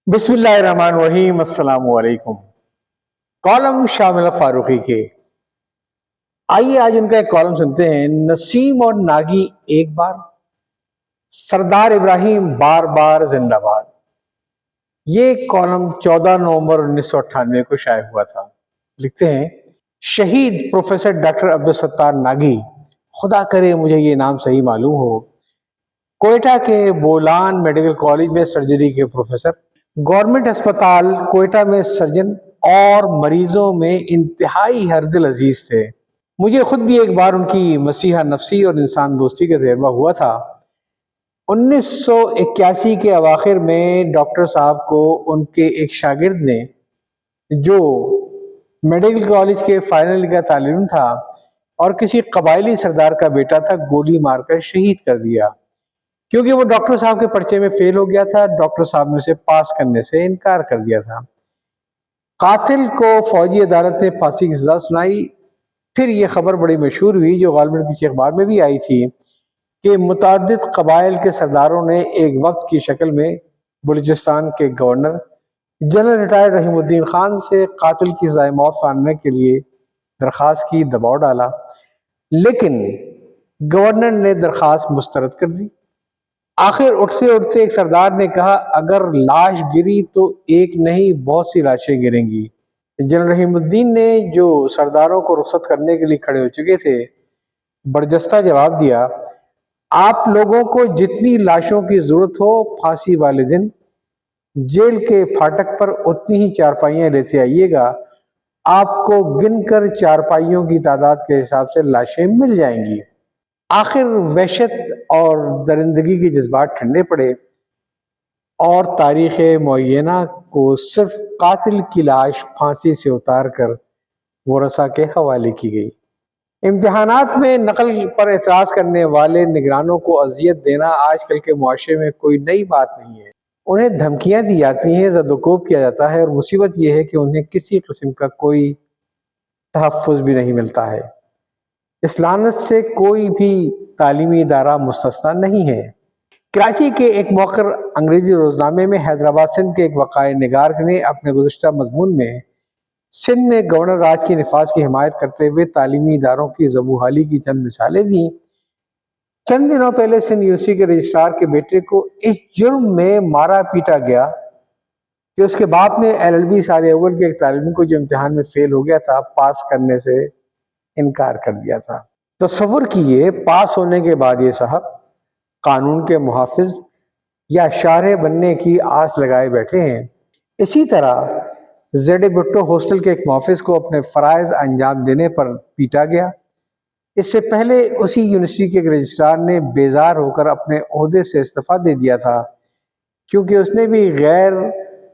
بسم اللہ الرحمن الرحیم۔ السلام علیکم۔ کالم شامل فاروقی کے، آئیے آج ان کا ایک کالم سنتے ہیں۔ نسیم اور ناگی ایک بار، سردار ابراہیم بار بار زندہ باد۔ یہ کالم 14 نومبر 1998 کو شائع ہوا تھا۔ لکھتے ہیں، شہید پروفیسر ڈاکٹر عبدالستار ناگی، خدا کرے مجھے یہ نام صحیح معلوم ہو، کوئٹہ کے بولان میڈیکل کالج میں سرجری کے پروفیسر، گورنمنٹ اسپتال کوئٹہ میں سرجن اور مریضوں میں انتہائی ہردل عزیز تھے۔ مجھے خود بھی ایک بار ان کی مسیحا نفسی اور انسان دوستی کا تجربہ ہوا تھا۔ 1981 کے اواخر میں ڈاکٹر صاحب کو ان کے ایک شاگرد نے، جو میڈیکل کالج کے فائنل کا طالب علم تھا اور کسی قبائلی سردار کا بیٹا تھا، گولی مار کر شہید کر دیا، کیونکہ وہ ڈاکٹر صاحب کے پرچے میں فیل ہو گیا تھا۔ ڈاکٹر صاحب نے اسے پاس کرنے سے انکار کر دیا تھا۔ قاتل کو فوجی عدالت نے پھانسی کی سزا سنائی۔ پھر یہ خبر بڑی مشہور ہوئی، جو غالباً کسی اخبار میں بھی آئی تھی، کہ متعدد قبائل کے سرداروں نے ایک وقت کی شکل میں بلوچستان کے گورنر جنرل ریٹائرڈ رحیم الدین خان سے قاتل کی سزائے موت پانے کے لیے درخواست کی، دباؤ ڈالا، لیکن گورنر نے درخواست مسترد کر دی۔ آخر اٹھتے اٹھتے ایک سردار نے کہا، اگر لاش گری تو ایک نہیں بہت سی لاشیں گریں گی۔ جنرل رحیم الدین نے، جو سرداروں کو رخصت کرنے کے لیے کھڑے ہو چکے تھے، برجستہ جواب دیا، آپ لوگوں کو جتنی لاشوں کی ضرورت ہو، پھانسی والے دن جیل کے پھاٹک پر اتنی ہی چارپائیاں لیتے آئیے گا، آپ کو گن کر چارپائیوں کی تعداد کے حساب سے لاشیں مل جائیں گی۔ آخر وحشت اور درندگی کے جذبات ٹھنڈے پڑے اور تاریخ معینہ کو صرف قاتل کی لاش پھانسی سے اتار کر ورثاء کے حوالے کی گئی۔ امتحانات میں نقل پر اعتراض کرنے والے نگرانوں کو اذیت دینا آج کل کے معاشرے میں کوئی نئی بات نہیں ہے۔ انہیں دھمکیاں دی جاتی ہیں، زد و کوب کیا جاتا ہے، اور مصیبت یہ ہے کہ انہیں کسی قسم کا کوئی تحفظ بھی نہیں ملتا ہے۔ اس لعنت سے کوئی بھی تعلیمی ادارہ مستثنیٰ نہیں ہے۔ کراچی کے ایک موقر انگریزی روزنامے میں حیدرآباد سندھ کے ایک وقائع نگار نے اپنے گزشتہ مضمون میں سندھ میں گورنر راج کے نفاذ کی حمایت کرتے ہوئے تعلیمی اداروں کی زبوحالی کی چند مثالیں دیں۔ چند دنوں پہلے سندھ یونیورسٹی کے رجسٹرار کے بیٹے کو اس جرم میں مارا پیٹا گیا کہ اس کے باپ نے LLB سال اول کے ایک طالب علم کو، جو امتحان میں فیل ہو گیا تھا، پاس کرنے سے انکار کر دیا تھا۔ تصور کیے، پاس ہونے کے بعد یہ صاحب قانون کے محافظ یا شارح بننے کی آس لگائے بیٹھے ہیں۔ اسی طرح زیڈ بھٹو ہاسٹل کے ایک محافظ کو اپنے فرائض انجام دینے پر پیٹا گیا۔ اس سے پہلے اسی یونیورسٹی کے ایک رجسٹرار نے بیزار ہو کر اپنے عہدے سے استعفیٰ دے دیا تھا، کیونکہ اس نے بھی غیر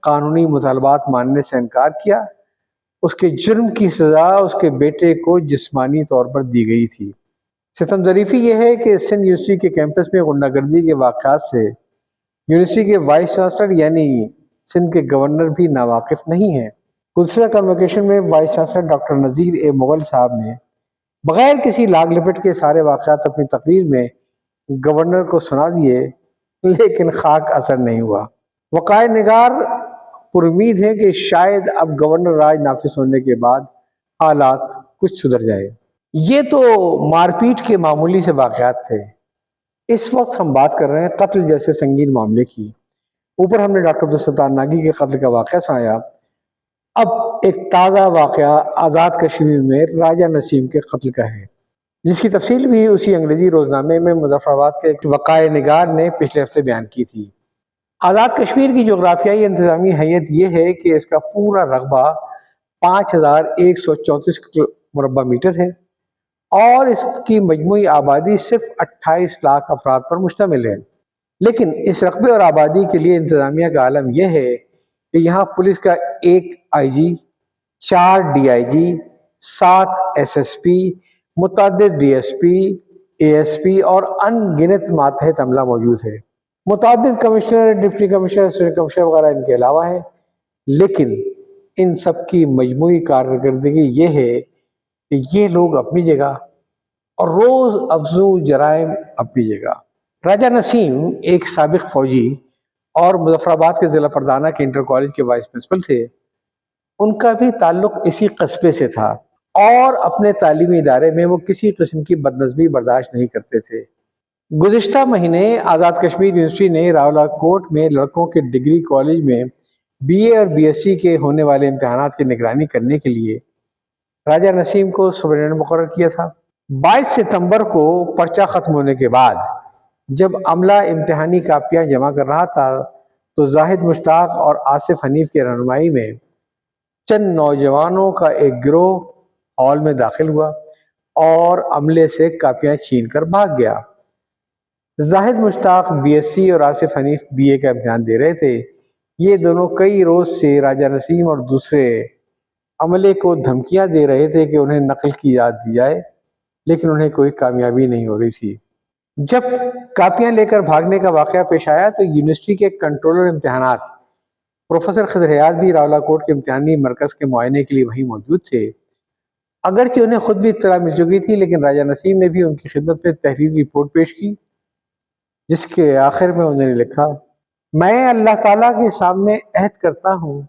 قانونی مطالبات ماننے سے انکار کیا۔ اس کے جرم کی سزا اس کے بیٹے کو جسمانی طور پر دی گئی تھی۔ ستم ظریفی یہ ہے کہ سندھ یونیورسٹی کے کیمپس میں غنڈہ گردی کے واقعات سے یونیورسٹی کے وائس چانسلر یعنی سندھ کے گورنر بھی ناواقف نہیں ہیں۔ گزشتہ کنوکیشن میں وائس چانسلر ڈاکٹر نذیر اے مغل صاحب نے بغیر کسی لاگ لپٹ کے سارے واقعات اپنی تقریر میں گورنر کو سنا دیے، لیکن خاک اثر نہیں ہوا۔ وقائع نگار پر امید ہے کہ شاید اب گورنر راج نافذ ہونے کے بعد حالات کچھ سدھر جائے۔ یہ تو مار پیٹ کے معمولی سے واقعات تھے۔ اس وقت ہم بات کر رہے ہیں قتل جیسے سنگین معاملے کی۔ اوپر ہم نے ڈاکٹر عبدالستار ناگی کے قتل کا واقعہ سنایا، اب ایک تازہ واقعہ آزاد کشمیر میں راجہ نسیم کے قتل کا ہے، جس کی تفصیل بھی اسی انگریزی روزنامے میں مظفر آباد کے ایک وقائع نگار نے پچھلے ہفتے بیان کی تھی۔ آزاد کشمیر کی جغرافیائی انتظامی حیثیت یہ ہے کہ اس کا پورا رقبہ 5134 مربع میٹر ہے اور اس کی مجموعی آبادی صرف 28 لاکھ افراد پر مشتمل ہے۔ لیکن اس رقبے اور آبادی کے لیے انتظامیہ کا عالم یہ ہے کہ یہاں پولیس کا 1 IG، 4 DIG، 7 SSP، متعدد DSP، ASP اور ان گنت ماتحت عملہ موجود ہے۔ متعدد commissioner, deputy commissioner, assistant commissioner وغیرہ ان کے علاوہ ہے، لیکن ان سب کی مجموعی کارکردگی یہ ہے کہ یہ لوگ اپنی جگہ اور روز افزوں جرائم اپنی جگہ۔ راجہ نسیم ایک سابق فوجی اور مظفرآباد کے ضلع پردانہ کے انٹر کالج کے وائس پرنسپل تھے، ان کا بھی تعلق اسی قصبے سے تھا اور اپنے تعلیمی ادارے میں وہ کسی قسم کی بدنظمی برداشت نہیں کرتے تھے۔ گزشتہ مہینے آزاد کشمیر یونیورسٹی نے راولاکوٹ میں لڑکوں کے ڈگری کالج میں بی اے اور بی ایس سی کے ہونے والے امتحانات کی نگرانی کرنے کے لیے راجہ نسیم کو سپرنٹینڈنٹ مقرر کیا تھا۔ 22 ستمبر کو پرچہ ختم ہونے کے بعد جب عملہ امتحانی کاپیاں جمع کر رہا تھا تو زاہد مشتاق اور آصف حنیف کی رہنمائی میں چند نوجوانوں کا ایک گروہ ہال میں داخل ہوا اور عملے سے کاپیاں چھین کر بھاگ گیا۔ زاہد مشتاق بی ایس سی اور آصف حنیف بی اے کا امتحان دے رہے تھے۔ یہ دونوں کئی روز سے راجہ نسیم اور دوسرے عملے کو دھمکیاں دے رہے تھے کہ انہیں نقل کی یاد دی جائے، لیکن انہیں کوئی کامیابی نہیں ہو رہی تھی۔ جب کاپیاں لے کر بھاگنے کا واقعہ پیش آیا تو یونیورسٹی کے کنٹرولر امتحانات پروفیسر خضر حیات بھی راولاکوٹ کے امتحانی مرکز کے معائنے کے لیے وہیں موجود تھے۔ اگرچہ انہیں خود بھی اطلاع مل چکی تھی، لیکن راجہ نسیم نے بھی ان کی خدمت میں تحریری رپورٹ پیش کی، جس کے آخر میں انہوں نے لکھا: میں اللہ تعالیٰ کے سامنے عہد کرتا ہوں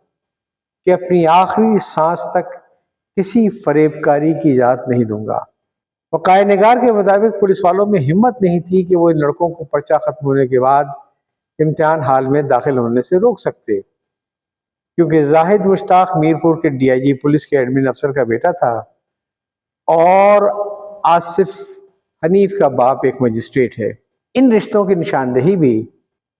کہ اپنی آخری سانس تک کسی فریب کاری کی اجازت نہیں دوں گا۔ وقائع نگار کے مطابق پولیس والوں میں ہمت نہیں تھی کہ وہ ان لڑکوں کو پرچہ ختم ہونے کے بعد امتحان ہال میں داخل ہونے سے روک سکتے، کیونکہ زاہد مشتاق میرپور کے ڈی آئی جی پولیس کے ایڈمن افسر کا بیٹا تھا اور آصف حنیف کا باپ ایک مجسٹریٹ ہے۔ ان رشتوں کی نشاندہی بھی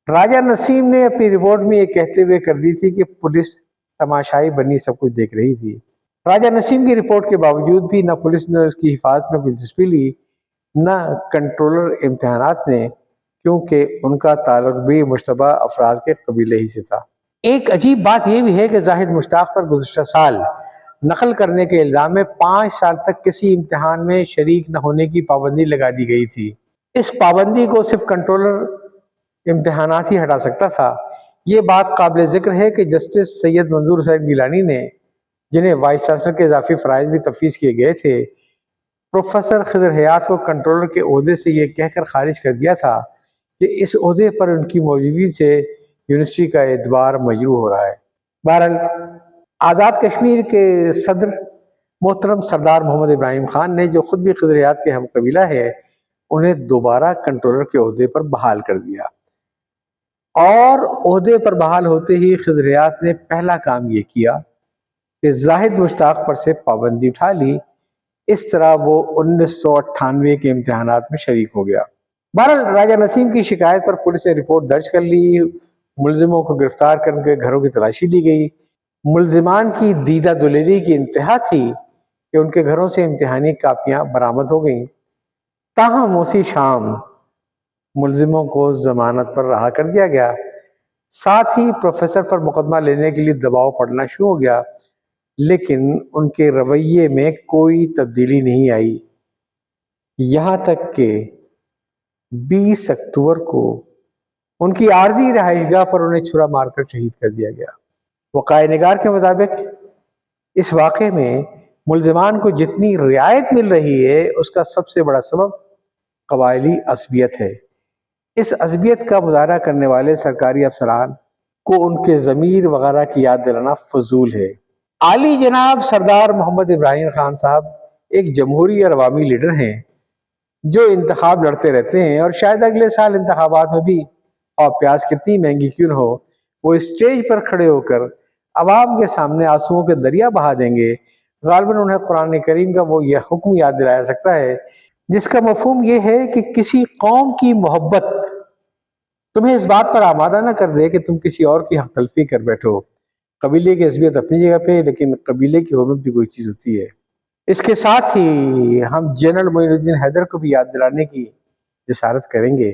راجہ نسیم نے اپنی رپورٹ میں یہ کہتے ہوئے کر دی تھی کہ پولیس تماشائی بنی سب کچھ دیکھ رہی تھی۔ راجہ نسیم کی رپورٹ کے باوجود بھی نہ پولیس نے اس کی حفاظت میں دلچسپی لی، نہ کنٹرولر امتحانات نے، کیونکہ ان کا تعلق بھی مشتبہ افراد کے قبیلے ہی سے تھا۔ ایک عجیب بات یہ بھی ہے کہ زاہد مشتاق پر گزشتہ سال نقل کرنے کے الزام میں 5 سال تک کسی امتحان میں شریک نہ ہونے کی پابندی لگا دی گئی تھی۔ اس پابندی کو صرف کنٹرولر امتحانات ہی ہٹا سکتا تھا۔ یہ بات قابل ذکر ہے کہ جسٹس سید منظور حسین گیلانی نے، جنہیں وائس چانسلر کے اضافی فرائض بھی تفویض کیے گئے تھے، پروفیسر خضر حیات کو کنٹرولر کے عہدے سے یہ کہہ کر خارج کر دیا تھا کہ اس عہدے پر ان کی موجودگی سے یونیورسٹی کا اعتبار مجروح ہو رہا ہے۔ بہرحال آزاد کشمیر کے صدر محترم سردار محمد ابراہیم خان نے، جو خود بھی خضر حیات کے ہم قبیلہ ہے، انہیں دوبارہ کنٹرولر کے عہدے پر بحال کر دیا، اور عہدے پر بحال ہوتے ہی خضر حیات نے پہلا کام یہ کیا کہ زاہد مشتاق پر سے پابندی اٹھا لی۔ اس طرح وہ 1998 کے امتحانات میں شریک ہو گیا۔ بہرحال راجہ نسیم کی شکایت پر پولیس نے رپورٹ درج کر لی، ملزموں کو گرفتار کر کے گھروں کی تلاشی لی گئی۔ ملزمان کی دیدہ دلیری کی انتہا تھی کہ ان کے گھروں سے امتحانی کاپیاں برآمد ہو گئیں۔ تاہم اسی شام ملزموں کو ضمانت پر رہا کر دیا گیا۔ ساتھ ہی پروفیسر پر مقدمہ لینے کے لیے دباؤ پڑنا شروع ہو گیا، لیکن ان کے رویے میں کوئی تبدیلی نہیں آئی، یہاں تک کہ 20 اکتوبر کو ان کی عارضی رہائش گاہ پر انہیں چھرا مار کر شہید کر دیا گیا۔ وقائع نگار کے مطابق اس واقعے میں ملزمان کو جتنی رعایت مل رہی ہے، اس کا سب سے بڑا سبب قبائلی عصبیت ہے۔ اس عصبیت کا مظاہرہ کرنے والے سرکاری افسران کو ان کے ضمیر وغیرہ کی یاد دلانا فضول ہے۔ عالی جناب سردار محمد ابراہیم خان صاحب ایک جمہوری اور عوامی لیڈر ہیں جو انتخاب لڑتے رہتے ہیں، اور شاید اگلے سال انتخابات میں بھی، اور پیاز کتنی مہنگی کیوں نہ ہو، وہ اسٹیج پر کھڑے ہو کر عوام کے سامنے آنسوؤں کے دریا بہا دیں گے۔ غالباً انہیں قرآن کریم کا وہ یہ حکم یاد دلایا سکتا ہے جس کا مفہوم یہ ہے کہ کسی قوم کی محبت تمہیں اس بات پر آمادہ نہ کر دے کہ تم کسی اور کی حق تلفی کر بیٹھو۔ قبیلے کی عصبیت اپنی جگہ پہ، لیکن قبیلے کی حرمت بھی کوئی چیز ہوتی ہے۔ اس کے ساتھ ہی ہم جنرل معین الدین حیدر کو بھی یاد دلانے کی جسارت کریں گے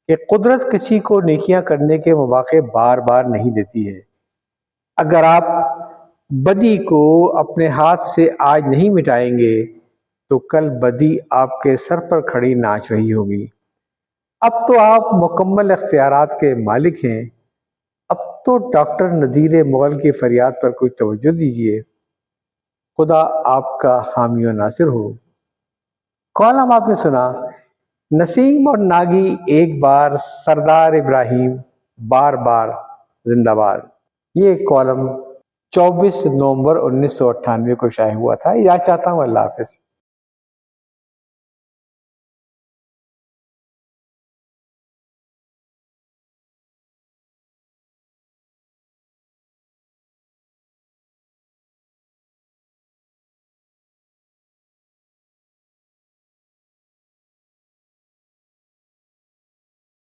کہ قدرت کسی کو نیکیاں کرنے کے مواقع بار بار نہیں دیتی ہے۔ اگر آپ بدی کو اپنے ہاتھ سے آج نہیں مٹائیں گے تو کل بدی آپ کے سر پر کھڑی ناچ رہی ہوگی۔ اب تو آپ مکمل اختیارات کے مالک ہیں، اب تو ڈاکٹر نذیر مغل کی فریاد پر کوئی توجہ دیجیے۔ خدا آپ کا حامی و ناصر ہو۔ کالم آپ نے سنا، نسیم اور ناگی ایک بار سردار ابراہیم بار بار زندہ باد۔ یہ کالم 24 نومبر 1998 کو شائع ہوا تھا۔ یاد چاہتا ہوں۔ اللہ حافظ۔